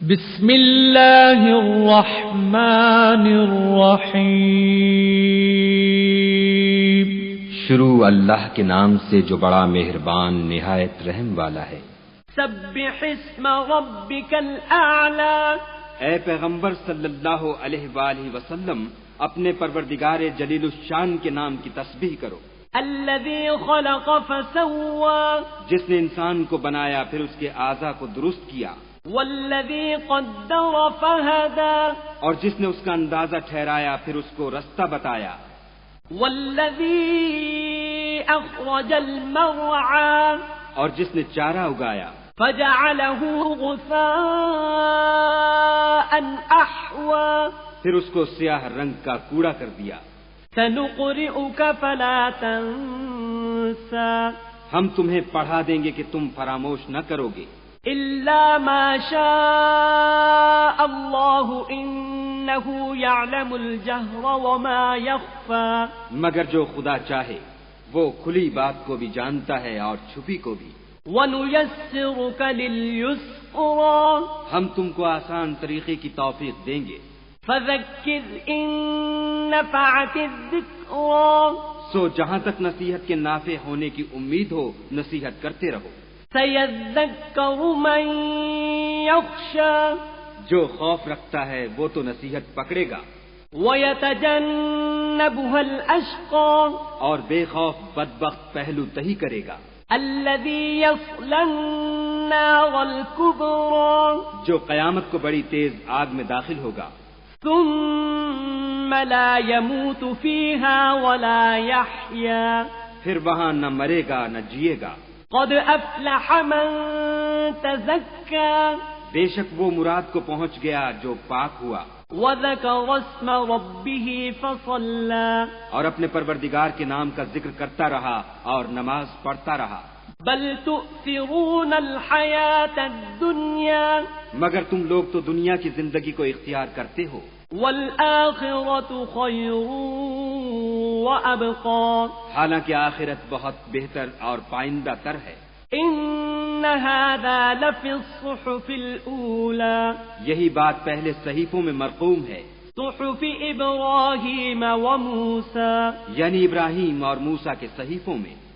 بسم اللہ الرحمن الرحیم۔ شروع اللہ کے نام سے جو بڑا مہربان نہایت رحم والا ہے۔ سبح اسم ربک الاعلی، اے پیغمبر صلی اللہ علیہ وآلہ وسلم اپنے پروردگار جلیل الشان کے نام کی تسبیح کرو۔ الذی خلق فسوی، جس نے انسان کو بنایا پھر اس کے اعضاء کو درست کیا۔ والذی قدر فہدی، اور جس نے اس کا اندازہ ٹھہرایا پھر اس کو رستہ بتایا۔ والذی اخرج المرعی، اور جس نے چارہ اگایا۔ فجعلہ غثاء احوی، پھر اس کو سیاہ رنگ کا کوڑا کر دیا۔ سنقرئک فلا تنسى، ہم تمہیں پڑھا دیں گے کہ تم فراموش نہ کرو گے، الا ما شاء اللہ انہ یعلم الجہر وما یخفی، مگر جو خدا چاہے وہ کھلی بات کو بھی جانتا ہے اور چھپی کو بھی۔ وَنُيَسِّرُكَ لِلْيُسْرَىٰ، ہم تم کو آسان طریقے کی توفیق دیں گے۔ فَذَكِّرْ إِن نَّفَعَتِ الذِّكْرَىٰ، سو جہاں تک نصیحت کے نافع ہونے کی امید ہو نصیحت کرتے رہو۔ سَيَذَّكَّرُ مَن يَخْشَىٰ، جو خوف رکھتا ہے وہ تو نصیحت پکڑے گا۔ وَيَتَجَنَّبُهَا الْأَشْقَىٰ، اور بے خوف بدبخت پہلو تہی کرے گا۔ الَّذِي يَصْلَى النَّارَ الْكُبْرَىٰ، جو قیامت کو بڑی تیز آگ میں داخل ہوگا۔ ثُمَّ لَا يَمُوتُ فِيهَا وَلَا يَحْيَىٰ، پھر وہاں نہ مرے گا نہ جیے گا۔ قَدْ أَفْلَحَ مَن تَزَكَّىٰ، بے شک وہ مراد کو پہنچ گیا جو پاک ہوا وَذَكَرَ اسْمَ رَبِّهِ فَصَلَّىٰ، اور اپنے پروردگار کے نام کا ذکر کرتا رہا اور نماز پڑھتا رہا۔ بَلْ تُؤْثِرُونَ الْحَيَاةَ الدُّنْيَا، مگر تم لوگ تو دنیا کی زندگی کو اختیار کرتے ہو، وَالْآخِرَةُ خَيْرٌ وَأَبْقَىٰ، حالانکہ آخرت بہت بہتر اور پائندہ تر ہے۔ إِنَّ هَٰذَا لَفِي الصُّحُفِ الْأُولَىٰ، یہی بات پہلے صحیفوں میں مرقوم ہے، صُحُفِ إِبْرَاهِيمَ وَمُوسَىٰ، یعنی ابراہیم اور موسیٰ کے صحیفوں میں۔